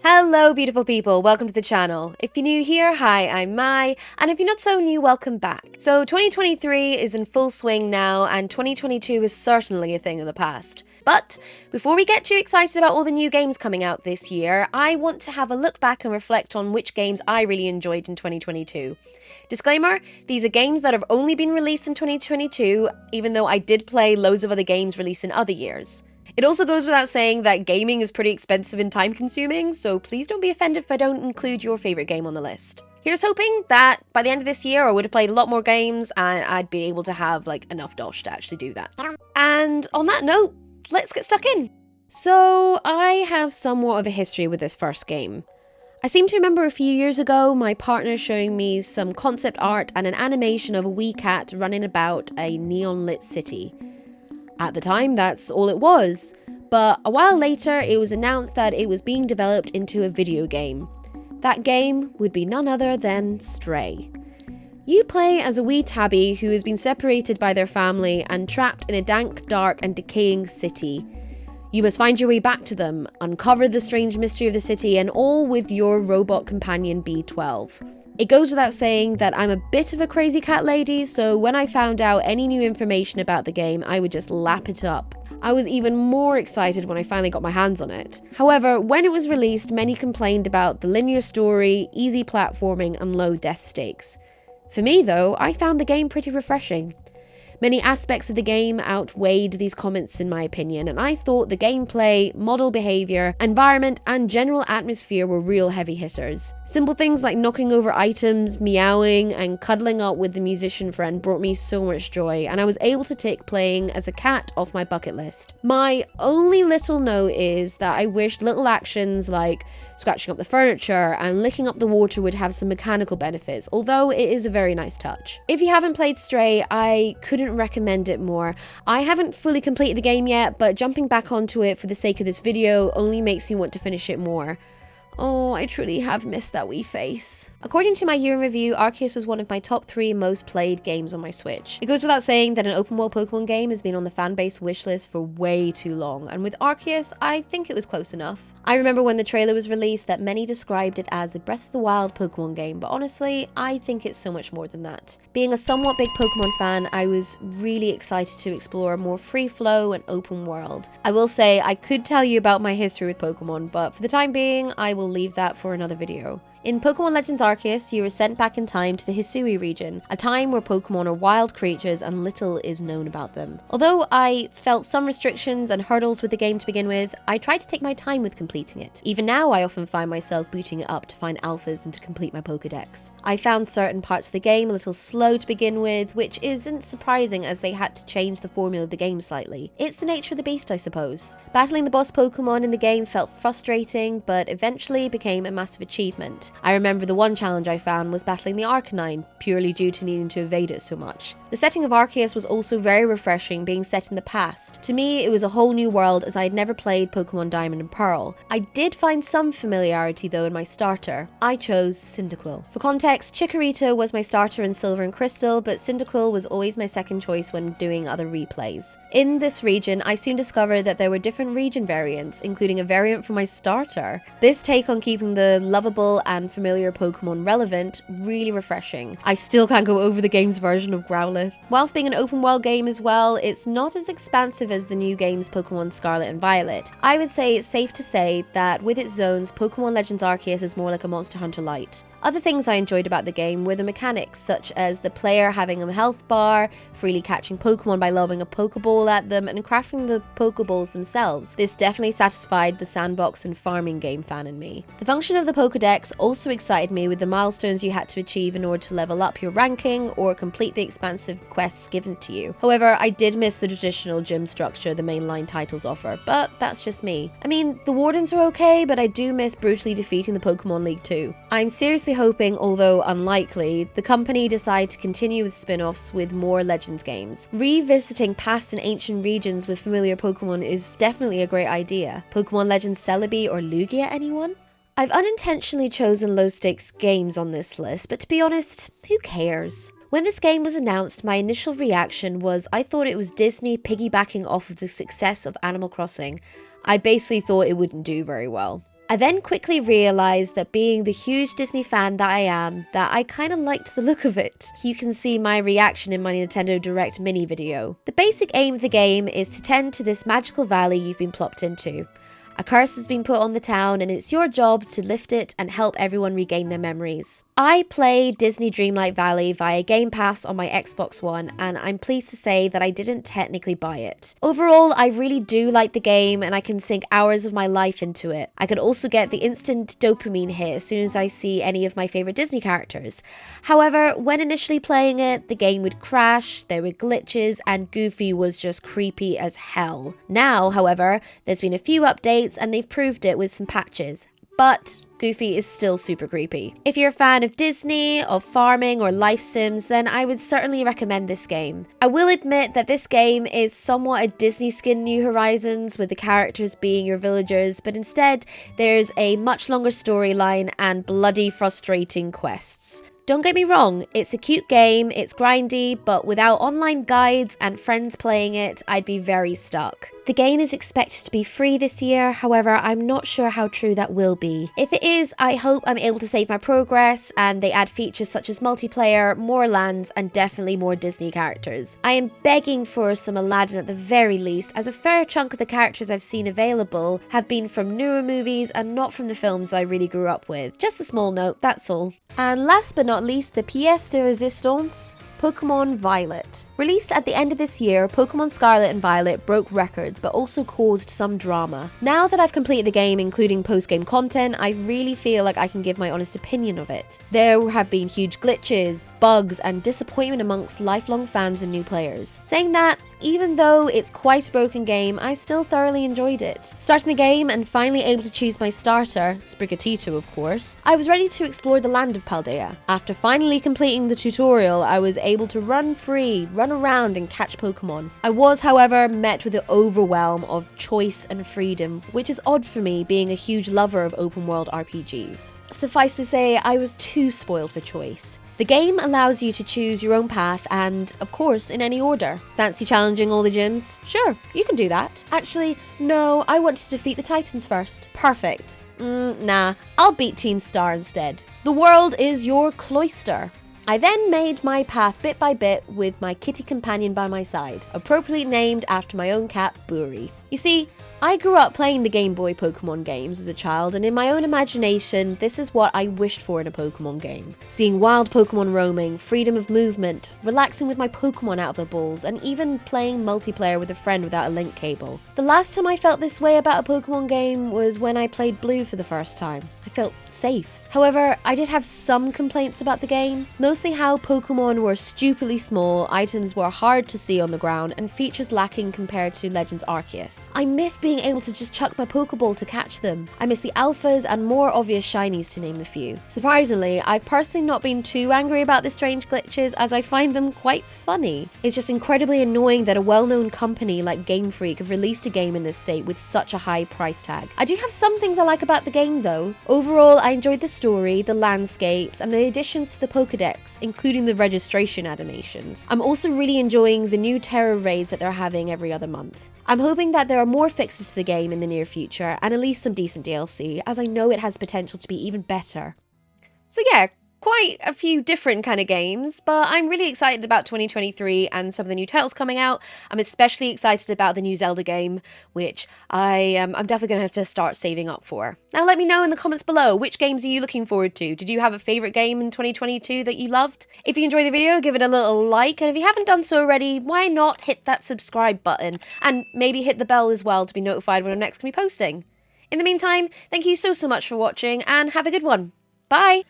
Hello beautiful people, welcome to the channel. If you're new here, hi, I'm Mai, and if you're not so new, welcome back. So 2023 is in full swing now, and 2022 is certainly a thing of the past. But before we get too excited about all the new games coming out this year, I want to have a look back and reflect on which games I really enjoyed in 2022. Disclaimer, these are games that have only been released in 2022, even though I did play loads of other games released in other years. It also goes without saying that gaming is pretty expensive and time consuming, so please don't be offended if I don't include your favourite game on the list. Here's hoping that by the end of this year I would have played a lot more games and I'd be able to have enough dosh to actually do that. And on that note, let's get stuck in. So I have somewhat of a history with this first game. I seem to remember a few years ago my partner showing me some concept art and an animation of a wee cat running about a neon lit city. At the time, that's all it was, but a while later it was announced that it was being developed into a video game. That game would be none other than Stray. You play as a wee tabby who has been separated by their family and trapped in a dank, dark and decaying city. You must find your way back to them, uncover the strange mystery of the city, and all with your robot companion B12. It goes without saying that I'm a bit of a crazy cat lady, so when I found out any new information about the game, I would just lap it up. I was even more excited when I finally got my hands on it. However, when it was released, many complained about the linear story, easy platforming, and low death stakes. For me though, I found the game pretty refreshing. Many aspects of the game outweighed these comments in my opinion, and I thought the gameplay, model behaviour, environment and general atmosphere were real heavy hitters. Simple things like knocking over items, meowing and cuddling up with the musician friend brought me so much joy, and I was able to tick playing as a cat off my bucket list. My only little note is that I wished little actions like scratching up the furniture and licking up the water would have some mechanical benefits, although it is a very nice touch. If you haven't played Stray, I couldn't recommend it more. I haven't fully completed the game yet, but jumping back onto it for the sake of this video only makes me want to finish it more. Oh, I truly have missed that wee face. According to my year in review, Arceus was one of my top 3 most played games on my Switch. It goes without saying that an open world Pokemon game has been on the fanbase wishlist for way too long, and with Arceus, I think it was close enough. I remember when the trailer was released that many described it as a Breath of the Wild Pokemon game, but honestly, I think it's so much more than that. Being a somewhat big Pokemon fan, I was really excited to explore a more free flow and open world. I will say, I could tell you about my history with Pokemon, but for the time being, I will leave that for another video. In Pokemon Legends Arceus, you are sent back in time to the Hisui region, a time where Pokemon are wild creatures and little is known about them. Although I felt some restrictions and hurdles with the game to begin with, I tried to take my time with completing it. Even now, I often find myself booting it up to find alphas and to complete my Pokedex. I found certain parts of the game a little slow to begin with, which isn't surprising as they had to change the formula of the game slightly. It's the nature of the beast, I suppose. Battling the boss Pokemon in the game felt frustrating, but eventually became a massive achievement. I remember the one challenge I found was battling the Arcanine, purely due to needing to evade it so much. The setting of Arceus was also very refreshing, being set in the past. To me, it was a whole new world as I had never played Pokemon Diamond and Pearl. I did find some familiarity though in my starter. I chose Cyndaquil. For context, Chikorita was my starter in Silver and Crystal, but Cyndaquil was always my second choice when doing other replays. In this region, I soon discovered that there were different region variants, including a variant for my starter. This take on keeping the lovable and familiar Pokemon relevant, really refreshing. I still can't go over the game's version of Growlithe. Whilst being an open world game as well, it's not as expansive as the new games Pokemon Scarlet and Violet. I would say it's safe to say that with its zones, Pokemon Legends Arceus is more like a Monster Hunter Lite. Other things I enjoyed about the game were the mechanics, such as the player having a health bar, freely catching Pokemon by lobbing a Pokeball at them, and crafting the Pokeballs themselves. This definitely satisfied the sandbox and farming game fan in me. The function of the Pokedex also excited me with the milestones you had to achieve in order to level up your ranking or complete the expansive quests given to you. However, I did miss the traditional gym structure the mainline titles offer, but that's just me. I mean, the Wardens are okay, but I do miss brutally defeating the Pokemon League too. I'm seriously hoping, although unlikely, the company decide to continue with spin-offs with more Legends games. Revisiting past and ancient regions with familiar Pokemon is definitely a great idea. Pokemon Legends Celebi or Lugia, anyone? I've unintentionally chosen low-stakes games on this list, but to be honest, who cares? When this game was announced, my initial reaction was I thought it was Disney piggybacking off of the success of Animal Crossing. I basically thought it wouldn't do very well. I then quickly realised that being the huge Disney fan that I am, that I kinda liked the look of it. You can see my reaction in my Nintendo Direct mini video. The basic aim of the game is to tend to this magical valley you've been plopped into. A curse has been put on the town and it's your job to lift it and help everyone regain their memories. I play Disney Dreamlight Valley via Game Pass on my Xbox One, and I'm pleased to say that I didn't technically buy it. Overall, I really do like the game and I can sink hours of my life into it. I could also get the instant dopamine hit as soon as I see any of my favourite Disney characters. However, when initially playing it, the game would crash, there were glitches, and Goofy was just creepy as hell. Now, however, there's been a few updates and they've proved it with some patches. But Goofy is still super creepy. If you're a fan of Disney, of farming or life sims, then I would certainly recommend this game. I will admit that this game is somewhat a Disney skin New Horizons, with the characters being your villagers, but instead there's a much longer storyline and bloody frustrating quests. Don't get me wrong, it's a cute game, it's grindy, but without online guides and friends playing it, I'd be very stuck. The game is expected to be free this year, however, I'm not sure how true that will be. If it is, I hope I'm able to save my progress and they add features such as multiplayer, more lands, and definitely more Disney characters. I am begging for some Aladdin at the very least, as a fair chunk of the characters I've seen available have been from newer movies and not from the films I really grew up with. Just a small note, that's all. And last but not least, the pièce de résistance, Pokemon Violet. Released at the end of this year, Pokemon Scarlet and Violet broke records but also caused some drama. Now that I've completed the game, including post-game content, I really feel like I can give my honest opinion of it. There have been huge glitches, bugs, and disappointment amongst lifelong fans and new players. Saying that, even though it's quite a broken game, I still thoroughly enjoyed it. Starting the game and finally able to choose my starter, Sprigatito of course, I was ready to explore the land of Paldea. After finally completing the tutorial, I was able to run free, run around and catch Pokemon. I was, however, met with the overwhelm of choice and freedom, which is odd for me being a huge lover of open world RPGs. Suffice to say, I was too spoiled for choice. The game allows you to choose your own path and, of course, in any order. Fancy challenging all the gyms? Sure, you can do that. Actually, no, I want to defeat the Titans first. Perfect. Nah, I'll beat Team Star instead. The world is your cloister. I then made my path bit by bit with my kitty companion by my side, appropriately named after my own cat, Buri. You see, I grew up playing the Game Boy Pokemon games as a child, and in my own imagination, this is what I wished for in a Pokemon game. Seeing wild Pokemon roaming, freedom of movement, relaxing with my Pokemon out of their balls, and even playing multiplayer with a friend without a link cable. The last time I felt this way about a Pokemon game was when I played Blue for the first time. I felt safe. However, I did have some complaints about the game, mostly how Pokemon were stupidly small, items were hard to see on the ground, and features lacking compared to Legends Arceus. I missed being able to just chuck my Pokeball to catch them. I miss the alphas and more obvious shinies, to name the few. Surprisingly, I've personally not been too angry about the strange glitches, as I find them quite funny. It's just incredibly annoying that a well-known company like Game Freak have released a game in this state with such a high price tag. I do have some things I like about the game though. Overall, I enjoyed the story, the landscapes, and the additions to the Pokédex, including the registration animations. I'm also really enjoying the new Terra raids that they're having every other month. I'm hoping that there are more fixes to the game in the near future, and at least some decent DLC, as I know it has potential to be even better. So yeah, quite a few different kind of games, but I'm really excited about 2023 and some of the new titles coming out. I'm especially excited about the new Zelda game, which I'm definitely going to have to start saving up for. Now let me know in the comments below, which games are you looking forward to? Did you have a favourite game in 2022 that you loved? If you enjoyed the video, give it a little like, and if you haven't done so already, why not hit that subscribe button, and maybe hit the bell as well to be notified when I'm next going to be posting. In the meantime, thank you so much for watching, and have a good one. Bye!